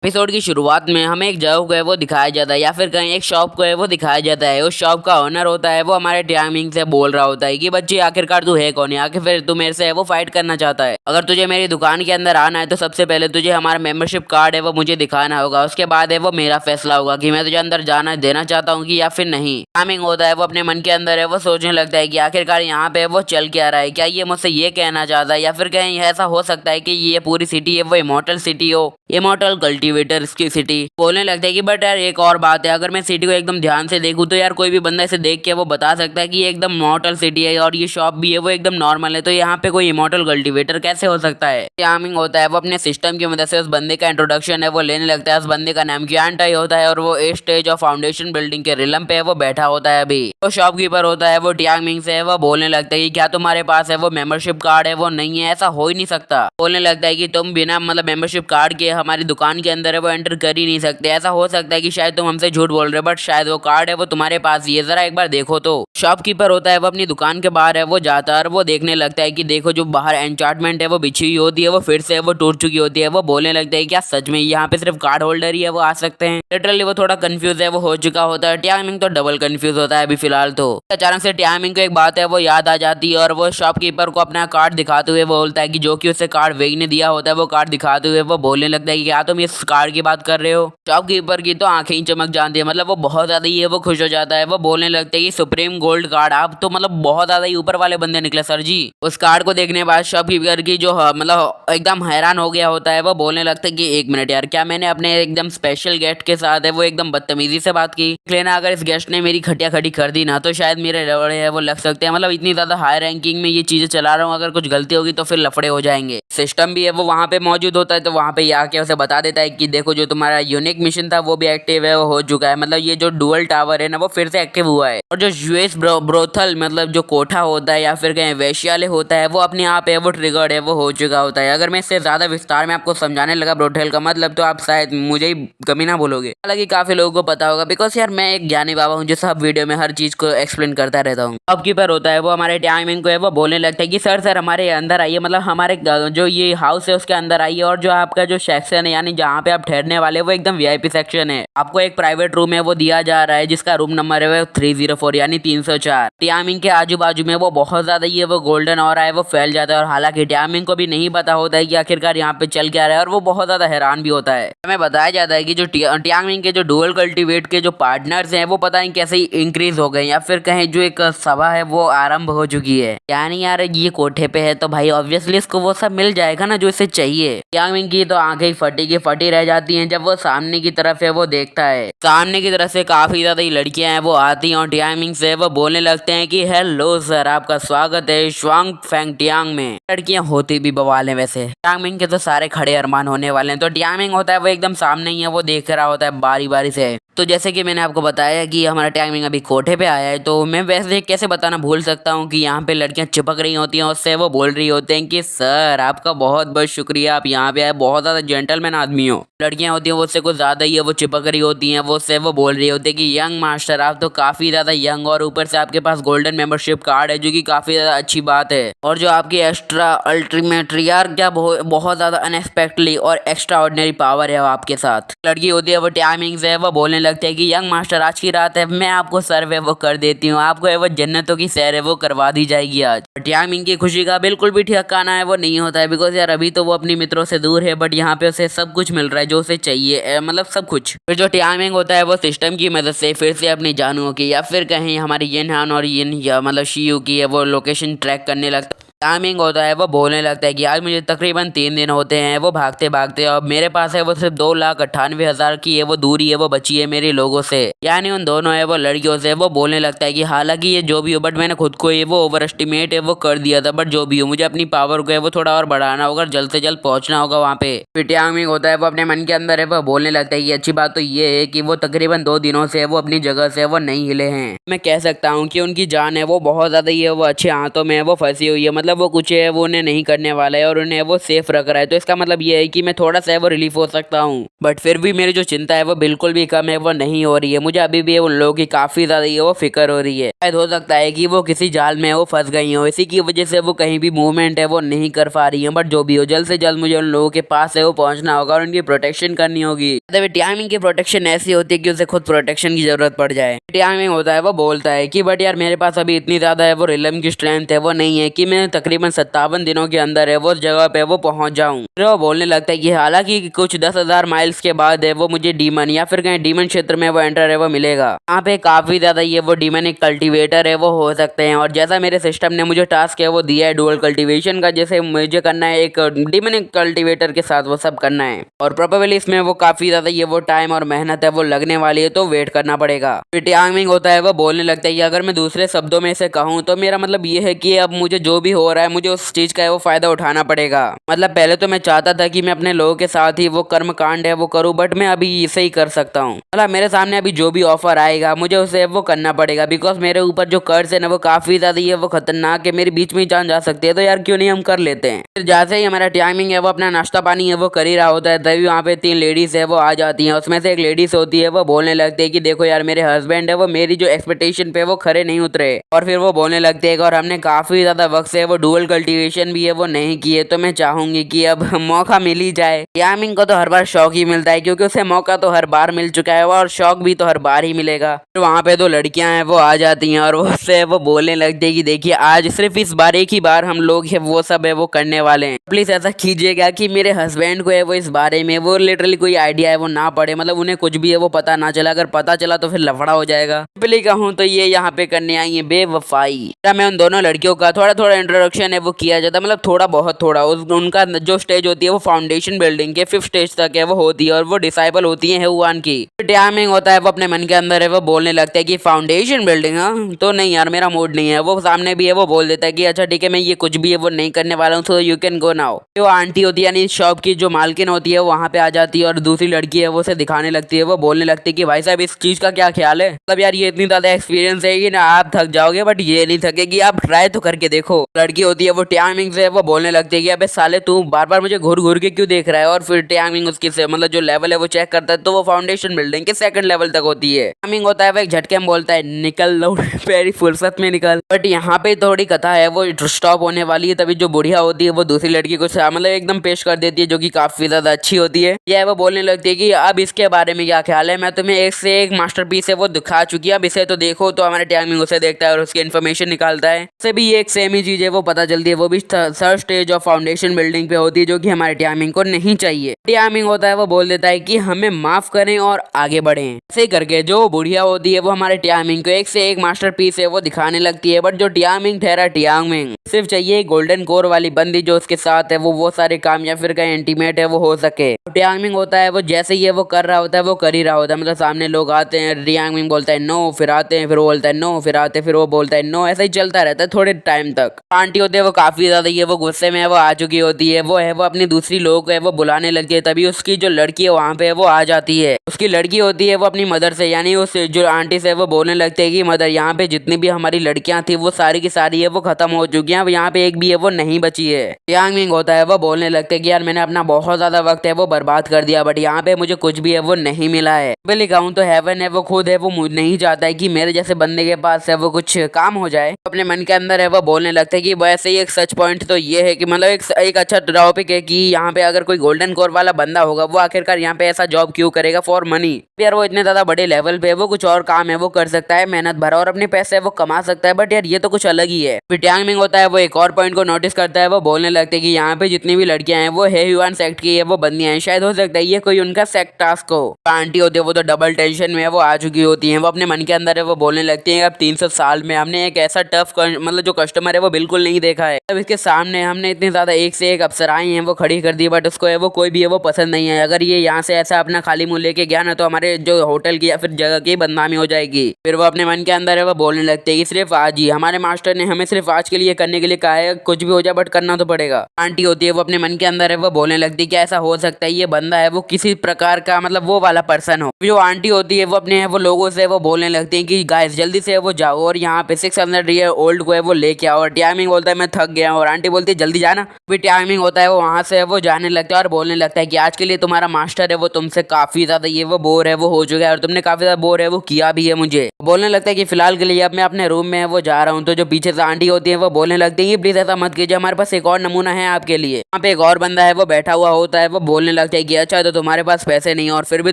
Episode की शुरुआत में हमें एक जगह को है वो दिखाया जाता है या फिर कहीं एक शॉप को है वो दिखाया जाता है। उस शॉप का ओनर होता है वो हमारे टाइमिंग से बोल रहा होता है कि बच्चे आखिरकार तू है कौन है, आखिर फिर तू मेरे से है वो फाइट करना चाहता है। अगर तुझे मेरी दुकान के अंदर आना है तो सबसे पहले तुझे हमारा मेंबरशिप कार्ड है वो मुझे दिखाना होगा। उसके बाद है वो मेरा फैसला होगा कि मैं तुझे अंदर जाना देना चाहता हूँ कि या फिर नहीं। टाइमिंग होता है वो अपने मन के अंदर है वो सोचने लगता है कि आखिरकार यहाँ पे वो चल क्या रहा है, क्या ये मुझसे ये कहना चाहता है या फिर कहीं ऐसा हो सकता है कि ये पूरी सिटी है वो इमॉर्टल सिटी हो, इमॉर्टल कल्टीवेटर की सिटी। बोलने लगता है कि बट यार एक और बात है, अगर मैं सिटी को एकदम ध्यान से देखूं तो यार कोई भी बंदा इसे देख के वो बता सकता है कि ये एकदम इमॉर्टल सिटी है और ये शॉप भी है वो एकदम नॉर्मल है, तो यहाँ पे कोई इमॉर्टल कल्टीवेटर कैसे हो सकता है। टाइमिंग होता है वो अपने सिस्टम की मदद से उस बंदे का इंट्रोडक्शन है वो लेने लगता है। उस बंदे का नाम क्यांटाई होता है और वो a stage of foundation building के रिलम पे है वो बैठा होता है। अभी वो शॉपकीपर होता है वो टाइमिंग से है वो बोलने लगता है कि क्या तुम्हारे पास है वो मेंबरशिप कार्ड है वो नहीं है, ऐसा हो ही नहीं सकता। बोलने लगता है कि तुम बिना मतलब मेंबरशिप कार्ड के हमारी दुकान के अंदर है वो एंटर कर ही नहीं सकते। ऐसा हो सकता है कि शायद तुम हमसे झूठ बोल रहे हो बट शायद वो कार्ड है वो तुम्हारे पास ही है, जरा एक बार देखो। तो शॉपकीपर होता है वो अपनी दुकान के बाहर है वो जाता है और वो देखने लगता है कि देखो जो बाहर एन्चार्टमेंट है वो बिछी हुई होती है वो फिर से वो टूट चुकी होती है। वो बोलने लगता है क्या सच में यहाँ पे सिर्फ कार्ड होल्डर ही है वो आ सकते हैं। लिटरली वो थोड़ा कंफ्यूज है वो हो चुका होता है। टाइमिंग तो डबल कंफ्यूज होता है अभी फिलहाल। तो अचानक से टाइमिंग को एक बात है वो याद आ जाती है और वो शॉपकीपर को अपना कार्ड दिखाते हुए वो बोलता है कि जो कि उसे कार्ड वेग ने दिया होता है वो कार्ड दिखाते हुए वो बोलने लगता है कि क्या तुम इस कार्ड की बात कर रहे हो। शॉपकीपर की तो आंखें ही चमक जाती है, मतलब वो बहुत ज्यादा ही है वो खुश हो जाता है। वो बोलने लगते हैं कि सुप्रीम गोल्ड कार्ड, आप तो मतलब बहुत ज्यादा ही ऊपर वाले बंदे निकले सर जी। उस कार्ड को देखने के बाद शॉपकीपर की जो मतलब एकदम हैरान हो गया होता है। वो बोलने लगता है कि एक मिनट यार, क्या मैंने अपने एकदम स्पेशल गेस्ट के साथ है वो एकदम बदतमीजी से बात की। लेकिन अगर इस गेस्ट ने मेरी खटिया खड़ी कर दी ना तो शायद मेरे लफड़े है वो लग सकते हैं। मतलब इतनी ज्यादा हाई रैंकिंग में ये चीजें चला रहा हूँ, अगर कुछ गलती होगी तो फिर लफड़े हो जाएंगे। सिस्टम भी है वो वहाँ पे मौजूद होता है तो वहाँ पे आके उसे बता देता है कि देखो जो तुम्हारा यूनिक मिशन था वो भी एक्टिव है वो हो चुका है। मतलब ये जो डुअल टावर है ना वो फिर से एक्टिव हुआ है और जो यूएस ब्रोथल मतलब जो कोठा होता है या फिर कहीं वैश्यालय होता है वो अपने आप है वो ट्रिगर्ड है वो हो चुका होता है। अगर मैं इससे ज्यादा विस्तार में आपको समझाने लगा ब्रोथल का मतलब तो आप शायद मुझे ही कमी ना बोलोगे। हालांकि काफी लोगों को पता होगा बिकॉज यार मैं एक ज्ञानी बाबा हूँ जो सब वीडियो में हर चीज को एक्सप्लेन करता रहता हूँ। शॉपकीपर होता है वो हमारे टाइमिंग को है वो बोलने लगता है कि सर हमारे अंदर आइए, मतलब हमारे जो ये हाउस है उसके अंदर आइए और जो आपका जो सेक्शन है यानी जहाँ पे आप ठहरने वाले वो एकदम वीआईपी सेक्शन है। आपको एक प्राइवेट रूम है वो दिया जा रहा है जिसका रूम नंबर है वो 304 यानी 304। टाइमिंग के आजू बाजू में वो बहुत ज्यादा ये वो गोल्डन और है वो फैल जाता है और हालांकि टाइमिंग को भी नहीं पता होता है कि आखिरकार यहाँ पे चल क्या रहा है और वो बहुत ज्यादा हैरान भी होता है। हमें बताया जाता है कि जो टाइमिंग के जो डुअल कल्टीवेट के जो पार्टनर्स हैं वो पता नहीं कैसे ही इंक्रीज हो गए या फिर कहीं जो एक सभा है वो आरंभ हो चुकी है। यानी यार ये कोठे पे है तो भाई ऑब्वियसली इसको वो सब मिल जाएगा ना जो इसे चाहिए। टाइमिंग की तो आंखें फटी की फटी रह जाती हैं जब वो सामने की तरफ है वो देखता है। सामने की तरफ से काफी ज्यादा ही लड़कियां हैं वो आती हैं और टाइमिंग से वो बोलने लगते हैं कि हेलो सर, आपका स्वागत है श्वांग फैंग टियांग में। लड़कियां होती भी बवाल है वैसे। टाइमिंग के तो सारे खड़े अरमान होने वाले हैं। तो टाइमिंग होता है वो एकदम सामने ही है वो देख रहा होता है बारी बारी से। तो जैसे कि मैंने आपको बताया कि हमारा टाइमिंग अभी कोठे पे आया है तो मैं वैसे कैसे बताना भूल सकता हूँ कि यहाँ पे लड़कियां चिपक रही होती हैं उससे वो बोल रही होती हैं कि सर आपका बहुत बहुत शुक्रिया, आप यहाँ पे आए, बहुत ज्यादा जेंटलमैन आदमी हो। लड़कियां होती हैं वो उससे कुछ ज्यादा ही है वो चिपक रही होती हैं वो उससे वो बोल रही होती है कि यंग मास्टर आप तो काफी ज्यादा यंग और ऊपर से आपके पास गोल्डन मेंबरशिप कार्ड है जो कि काफी ज्यादा अच्छी बात है और जो आपकी एक्स्ट्रा अल्टीमेट यार क्या बहुत ज्यादा अनएक्सपेक्टली और एक्स्ट्रा ऑर्डिनरी पावर है आपके साथ। लड़की होती है वो टाइमिंग से वो बोलने लगते हैं कि यंग मास्टर आज की रात है मैं आपको सर्वे वो कर देती हूँ, आपको है वो जन्नतों की सैर है वो करवा दी जाएगी आज। टाइमिंग की खुशी का बिल्कुल भी ठिकाना है वो नहीं होता है बिकॉज यार अभी तो वो अपनी मित्रों से दूर है बट यहाँ पे उसे सब कुछ मिल रहा है जो उसे चाहिए, मतलब सब कुछ। फिर जो टाइमिंग होता है वो सिस्टम की मदद से फिर से अपनी जानुओं की या फिर कहीं हमारी यिन हान और यिन या मतलब शियू की है वो लोकेशन ट्रैक करने लगता है। टाइमिंग होता है वो बोलने लगता है कि आज मुझे तकरीबन 3 दिन होते हैं वो भागते भागते और मेरे पास है वो सिर्फ 2,98,000 की है वो दूरी है वो बची है मेरे लोगों से, यानी उन दोनों है वो लड़कियों से। वो बोलने लगता है कि हालांकि ये जो भी हो बट मैंने खुद को ये वो ओवर एस्टिमेट है वो कर दिया था बट जो भी हो मुझे अपनी पावर को है वो थोड़ा और बढ़ाना होगा, जल्द से जल्द पहुंचना होगा वहाँ पे। फिर टाइमिंग होता है वो अपने मन के अंदर है वो बोलने लगता है कि अच्छी बात तो ये है कि वो तकरीबन 2 दिनों से वो अपनी जगह से वो नहीं हिले हैं। मैं कह सकता हूँ कि उनकी जान है वो बहुत ज्यादा ही है वो अच्छे हाथों में है वो फंसी हुई है। मतलब मतलब वो कुछ है वो उन्हें नहीं करने वाला है और उन्हें वो सेफ रख रहा है। तो इसका मतलब ये है कि मैं थोड़ा सा वो रिलीफ हो सकता हूँ। बट फिर भी मेरी जो चिंता है वो बिल्कुल भी कम है वो नहीं हो रही है। मुझे अभी भी उन लोगों की काफी ज्यादा ये वो फिक्र हो रही है। शायद हो सकता है कि वो किसी जाल में वो फंस गई हो, इसी की वजह से वो कहीं भी मूवमेंट है वो नहीं कर पा रही है। बट जो भी हो, जल्द से जल्द मुझे उन लोगों के पास है वो पहुंचना होगा और उनकी प्रोटेक्शन करनी होगी। टियामिंग की प्रोटेक्शन ऐसी होती है कि उसे खुद प्रोटेक्शन की जरूरत पड़ जाए। टियामिंग होता है वो बोलता है कि बट यार मेरे पास अभी इतनी ज्यादा है वो रिलम की स्ट्रेंथ है वो नहीं है कि मैं तकरीबन 57 दिनों के अंदर है वो जगह पे वो पहुंच जाऊं। फिर वो बोलने लगता है कि हालांकि कुछ 10,000 माइल्स के बाद है वो मुझे डीमन या फिर कहीं डीमन क्षेत्र में वो एंटर है वो मिलेगा। यहाँ पे काफी ज्यादा ये वो डीमनिक कल्टीवेटर है वो हो सकते हैं और जैसा मेरे सिस्टम ने मुझे टास्क है वो दिया है डुअल कल्टीवेशन का, जैसे मुझे करना है एक डीमनिक कल्टीवेटर के साथ वो सब करना है और प्रोबेबली इसमें वो काफी ज्यादा ये वो टाइम और मेहनत है वो लगने वाली है, तो वेट करना पड़ेगा। फिर टियांगमिंग होता है वो बोलने लगता है कि अगर मैं दूसरे शब्दों में इसे कहूँ तो मेरा मतलब ये है कि अब मुझे जो भी हो रहा है मुझे उस चीज का है वो फायदा उठाना पड़ेगा। मतलब पहले तो मैं चाहता था कि मैं अपने लोगों के साथ ही वो कर्म कांड है वो करूँ, बट मैं अभी इसे ही कर सकता हूँ। मतलब मेरे सामने अभी जो भी ऑफर आएगा मुझे उसे वो करना पड़ेगा, बिकॉज मेरे ऊपर जो कर्ज है ना वो काफी ज्यादा ये वो खतरनाक है, मेरे बीच में ही जान जा सकती है। तो यार क्यों नहीं हम कर लेते हैं। फिर जैसे ही हमारा टाइमिंग है वो अपना नाश्ता पानी है वो कर ही रहा होता है, तभी वहाँ पे 3 लेडीज है वो आ जाती हैं। उसमें से एक लेडीज होती है वो बोलने लगती है कि देखो यार मेरे हस्बैंड है वो मेरी जो एक्सपेक्टेशन पे वो खरे नहीं उतरे। और फिर वो बोलने लगते हैं और हमने काफी ज्यादा वक्त से वो डुअल कल्टीवेशन भी है वो नहीं किए, तो मैं चाहूंगी कि अब मौका मिल ही जाए। यामिंग को तो हर बार शौक ही मिलता है क्योंकि उसे मौका तो हर बार मिल चुका है और शौक भी तो हर बार ही मिलेगा। फिर वहाँ पे 2 लड़कियां हैं वो आ जाती हैं और उससे वो बोलने लगती है कि देखिए आज सिर्फ इस बार एक ही बार हम लोग है वो सब है वो करने वाले हैं। प्लीज ऐसा कीजिएगा कि मेरे हस्बैंड को है वो इस बारे में वो लिटरली कोई आइडिया है वो ना पड़े, मतलब उन्हें कुछ भी है वो पता ना चला। अगर पता चला तो फिर लफड़ा हो जाएगा। सिंपली कहूँ तो ये यहाँ पे करने आई है बेवफाई। मैं उन दोनों लड़कियों का थोड़ा थोड़ा इंट्रोडक्शन है वो किया जाता है, मतलब थोड़ा बहुत थोड़ा। उनका जो स्टेज होती है वो फाउंडेशन बिल्डिंग के 5th स्टेज तक है वो होती है और वो डिसाइबल होती है हुआन की। टाइमिंग होता है वो अपने मन के अंदर है वो बोलने लगता है कि फाउंडेशन बिल्डिंग, हाँ तो नहीं यार मेरा मूड नहीं है। वो सामने भी है वो बोल देता है कि अच्छा ठीक है मैं ये कुछ भी है वो नहीं करने वाला हूँ, तो यू कैन गो नाउ। वो आंटी होती है यानी शॉप की जो मालकिन होती है वहाँ पे आ जाती है और दूसरी लड़की है वो उसे दिखाने लगती है। वो बोलने लगती है कि भाई साहब इस चीज का क्या ख्याल है, मतलब यार ये इतनी ज्यादा एक्सपीरियंस है कि ना आप थक जाओगे बट ये नहीं थकेगी, आप ट्राई तो करके देखो। लड़की होती है वो टाइमिंग से वो बोलने लगती है कि अबे साले तू बार बार मुझे घूर घूर के क्यों देख रहा है। और फिर टाइमिंग उसकी से मतलब जो लेवल है वो चेक करता है तो वो फाउंडेशन बिल्डिंग के 2nd लेवल तक होती है। टाइमिंग होता है वो एक झटके में बोलता है निकल लो मेरी फुर्सत में निकल। बट यहाँ पे थोड़ी कथा है वो स्टॉप होने वाली है, तभी जो बुढ़िया होती है वो दूसरी लड़की को मतलब एकदम पेश कर देती है जो कि काफी ज्यादा अच्छी होती है। यह वो बोलने लगती है कि अब इसके बारे में क्या ख्याल है, मैं तुम्हें एक से एक मास्टरपीस है वो दिखा चुकी है, अब इसे तो देखो। तो हमारे टाइमिंग उसे देखता है और उसकी इन्फॉर्मेशन निकालता है। उसे भी एक सेम ही चीज है वो पता चलती है, वो भी 3rd stage of foundation building पे होती है जो कि हमारे टाइमिंग को नहीं चाहिए। टाइमिंग होता है वो बोल देता है कि हमें माफ करें और आगे बढ़े। ऐसे करके जो बुढ़िया होती है वो हमारे टाइमिंग को एक से एक मास्टरपीस है वो दिखाने लगती है। बट जो टाइमिंग ठहरा टाइमिंग सिर्फ चाहिए गोल्डन कोर वाली बंदी जो उसके साथ है वो सारे काम या फिर कहीं इंटीमेट है वो हो सके। टाइमिंग होता है वो जैसे ही वो कर रहा होता है वो कर ही रहा होता है, मतलब सामने लोग आते हैं, टाइमिंग बोलता है नो, फिर आते हैं, फिर वो बोलता है नो, फिर आते फिर वो बोलता है नो, ऐसा ही चलता रहता है थोड़े टाइम तक। आंटी होती है वो काफी ज्यादा ये वो गुस्से में वो आ चुकी होती है, वो अपनी दूसरी लोगों को है वो बुलाने लगती है। तभी उसकी जो लड़की है वहाँ पे वो आ जाती है। उसकी लड़की होती है वो अपनी मदर से यानी उस जो आंटी से वो बोलने लगते है कि मदर यहाँ पे जितनी भी हमारी लड़कियां थी वो सारी की सारी है वो खत्म हो चुकी हैं, अब यहाँ पे एक भी है वो नहीं बची है। टाइमिंग होता है वो बोलने लगते है कि यार मैंने अपना बहुत ज्यादा वक्त है वो बर्बाद कर दिया, बट यहाँ पे मुझे कुछ भी है वो नहीं मिला है। पहले कहूँ तो हेवन है वो खुद है वो नहीं चाहता है कि मेरे जैसे बंदे के पास है वो कुछ काम हो जाए। अपने मन के अंदर है वो बोलने लगता है कि वैसे ही एक सच पॉइंट तो ये है कि मतलब एक अच्छा टॉपिक है कि यहाँ पे अगर कोई गोल्डन कोर वाला बंदा होगा वो आखिरकार यहाँ पे ऐसा जॉब क्यों करेगा फॉर मनी। यार वो इतने ज्यादा बड़े लेवल पे वो कुछ और काम है वो कर सकता है, मेहनत भरा और अपने पैसे वो कमा सकता है, बट यार ये तो कुछ अलग ही है। फिर टाइमिंग होता है वो एक और पॉइंट को नोटिस करता है, वो बोलने लगते हैं कि यहाँ पे जितनी भी लड़कियां हैं वो ह्यूमन सेक्ट की है वो बंदियां हैं, शायद हो सकता है ये कोई उनका सेक्ट टास्क हो। आंटी होती है वो तो डबल टेंशन में वो आ चुकी होती है, वो अपने मन के अंदर है वो बोलने लगती है अब 300 साल में हमने एक ऐसा टफ मतलब जो कस्टमर है वो बिल्कुल नहीं देखा है। अब इसके सामने हमने इतनी ज्यादा एक से एक अप्सराएं हैं वो खड़ी कर दी, बट उसको है वो कोई भी है वो पसंद नहीं है। अगर ये यहाँ से ऐसा अपना खाली मुंह लेके गया ना तो हमारे जो होटल की या फिर जगह की बदनामी हो जाएगी। फिर वो अपने मन के अंदर है वो बोलने लगते हैं कि सिर्फ आज ही हमारे मास्टर ने हमें सिर्फ आज के लिए करने के लिए कहा है, कुछ भी हो जाए बट करना तो पड़ेगा। आंटी होती है वो अपने मन के अंदर है वो बोलने लगती है कि ऐसा हो सकता है ये बंदा है वो किसी प्रकार का मतलब वो वाला पर्सन हो। जो आंटी होती है वो अपने वो लोगों से वो बोलने लगती है कि गाइस जल्दी से वो जाओ और यहाँ पे 600 ईयर ओल्ड को है वो लेके आओ। और टाइमिंग बोलता है मैं थक गया हूँ और आंटी बोलती है जल्दी जाना। फिर टाइमिंग होता है वो वहाँ से वो जाने लगता है और बोलने लगता है कि आज के लिए तुम्हारा मास्टर है वो तुमसे काफी ज्यादा ये वो बोर है वो हो चुका है और तुमने काफी ज्यादा बोर है वो किया भी है मुझे। बोलने लगता है कि फिलहाल के लिए अब मैं अपने रूम में वो जा रहा हूँ। तो जो पीछे से आंटी होती है वो बोलने लगती है प्लीज ऐसा मत कीजिए, हमारे पास एक और नमूना है आपके लिए। वहाँ पे एक और बंदा है वो बैठा हुआ होता है, वो बोलने लगता है कि अच्छा तो तुम्हारे पास पैसे नहीं और फिर भी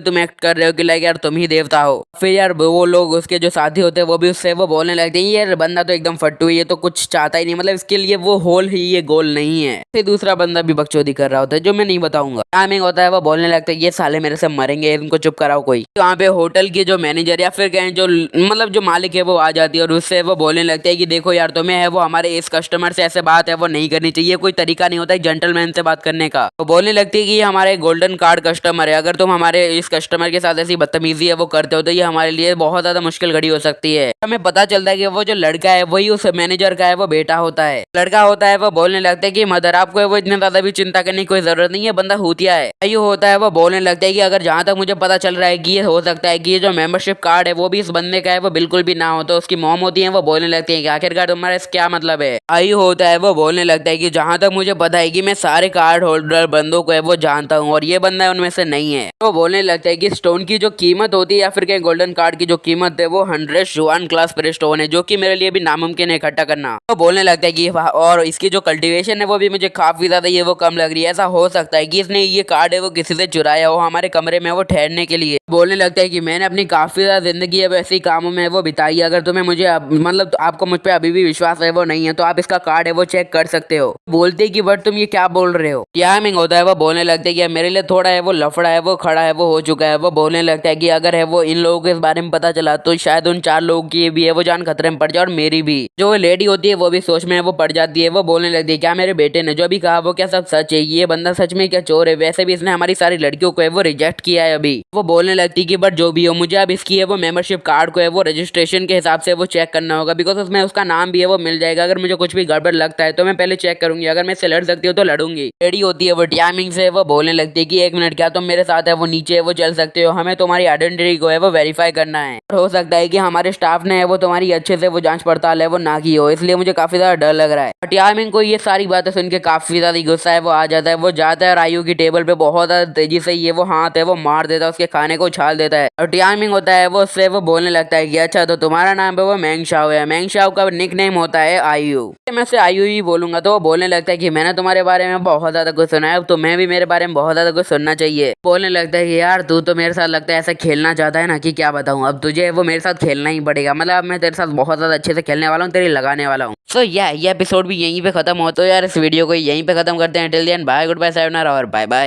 तुम एक्ट कर रहे हो कि लाइक यार तुम ही देवता हो। फिर यार वो लोग उसके जो साथी होते हैं वो भी उससे वो बोलने लगते हैं यार बंदा तो एकदम फट्टू है, ये तो कुछ चाहता ही नहीं, मतलब इसके लिए वो होल ही ये गोल नहीं है। फिर दूसरा बंदा भी बकचोदी कर रहा होता है जो मैं नहीं बताऊंगा। टाइमिंग होता है वो बोलने लगता है ये साले मेरे से मरेंगे, इनको चुप कराओ कोई। तो वहाँ पे होटल की जो मैनेजर या फिर कहें जो मतलब जो मालिक है वो आ जाती है और उससे वो बोलने लगते हैं कि देखो यार तुम्हें है वो हमारे इस कस्टमर से ऐसे बात है वो नहीं करनी चाहिए, कोई तरीका नहीं होता है जेंटलमैन से बात करने का। तो बोलने लगती है कि ये हमारे गोल्डन कार्ड कस्टमर है, अगर तुम हमारे इस कस्टमर के साथ ऐसी बदतमीजी है वो करते हो तो ये हमारे लिए बहुत ज्यादा मुश्किल घड़ी हो सकती है। हमें पता चलता है कि वो जो लड़का है वही उस मैनेजर का है वो बेटा होता है। लड़का होता है वो बोलने लगता है कि मदर आपको है वो इतने ज्यादा भी चिंता करने की कोई जरूरत नहीं है, बंदा हुतिया है। आयु होता है वो बोलने लगता है कि अगर जहां तक मुझे पता चल रहा है कि ये हो सकता है कि ये जो मेंबरशिप कार्ड है वो भी इस बंदे का है वो बिल्कुल भी ना हो। तो उसकी मॉम होती है वो बोलने लगती है कि आखिरकार तुम्हारा क्या मतलब है। आयु होता है वो बोलने लगता है कि जहां तक मुझे पता है कि मैं सारे कार्ड होल्डर बंदों को है वो जानता हूँ और ये बंदा उनमें से नहीं है। तो बोलने लगता है कि स्टोन की जो कीमत होती है या फिर कहीं गोल्डन कार्ड की जो कीमत है वो 100 जुआन क्लास पर स्टोन है, जो कि मेरे लिए भी नामुमकिन है इकट्ठा करना। तो बोलने लगता है कि और इसकी जो कल्टीवेशन है वो भी मुझे काफी ज्यादा ये वो कम लग रही है, ऐसा हो सकता है कि इसने ये कार्ड है वो किसी से चुराया हो हमारे कमरे में वो ठहरने के लिए। बोलने लगता है कि मैंने अपनी काफी ज्यादा जिंदगी अब ऐसे कामों में वो बिताई है, अगर तुम्हें मुझे मतलब आपको मुझ पे अभी भी विश्वास है वो नहीं है तो आप इसका कार्ड है वो चेक कर सकते हो। बोलते कि बट तुम ये क्या बोल रहे हो। टाइमिंग होता है वो बोलने लगता है कि मेरे लिए थोड़ा है वो लफड़ा है वो खड़ा है वो हो चुका है। वो बोलने लगता है कि अगर है वो इन लोगों के इस बारे में पता चला तो शायद उन 4 लोगों की भी है वो जान खतरे में पड़ जाए और मेरी भी। जो लेडी होती है वो भी सोच में वो पड़ जाती है। वो बोलने लगती है क्या मेरे बेटे ने जो भी कहा वो क्या सब सच है, ये बंदा सच में क्या चोर है, वैसे भी इसने हमारी सारी लड़कियों को है वो रिजेक्ट किया है अभी। वो बोलने लगती है कि बट जो भी हो मुझे अब इसकी है वो मेंबरशिप कार्ड को है वो रजिस्ट्रेशन के हिसाब से वो चेक करना होगा, बिकॉज उसमें उसका नाम भी है वो मिल जाएगा। अगर मुझे कुछ भी गड़बड़ लगता है तो मैं पहले चेक करूंगी, अगर मैं इससे लड़ सकती हूँ तो लड़ूंगी। लेडी होती है वो टाइमिंग से वो बोलने लगती है कि 1 मिनट क्या तुम मेरे साथ है वो नीचे वो चल सकते हो, हमें तुम्हारी आइडेंटिटी को है वो वेरीफाई करना है। हो सकता है कि हमारे स्टाफ ने है वो तुम्हारी अच्छे से वो जांच पड़ताल है वो ना की हो, इसलिए मुझे काफी ज्यादा डर लग रहा है। टाइमिंग को ये सारी बातें सुन के काफी ज्यादा गुस्सा है वो आ जाता है। वो जाता है और आयु की टेबल पे बहुत ज्यादा तेजी से ये वो हाथ है वो मार देता है, उसके खाने को उछाल देता है। और टाइमिंग होता है वो उससे वो बोलने लगता है कि अच्छा तो तुम्हारा नाम है वो मेंगशाओ है, मेंगशाओ का निक नेम होता है आयु, मैं से आयु ही बोलूंगा। तो वो बोलने लगता है कि मैंने तुम्हारे बारे में बहुत ज्यादा कुछ सुना है, तो मैं भी मेरे बारे में बहुत ज्यादा कुछ सुनना चाहिए। बोलने लगता है कि यार तू तो मेरे साथ लगता है ऐसा खेलना चाहता है ना कि क्या बताऊं, अब तुझे वो मेरे साथ खेलना ही पड़ेगा, मतलब मैं तेरे साथ बहुत ज्यादा अच्छे से खेलने वाला हूँ, तेरी लगाने वाला हूँ। सो ये एपिसोड भी यहीं पे खत्म हो। तो यार इस वीडियो को यहीं पे खत्म करते हैं। Till then bye, good bye, सायोनारा और बाय बाय।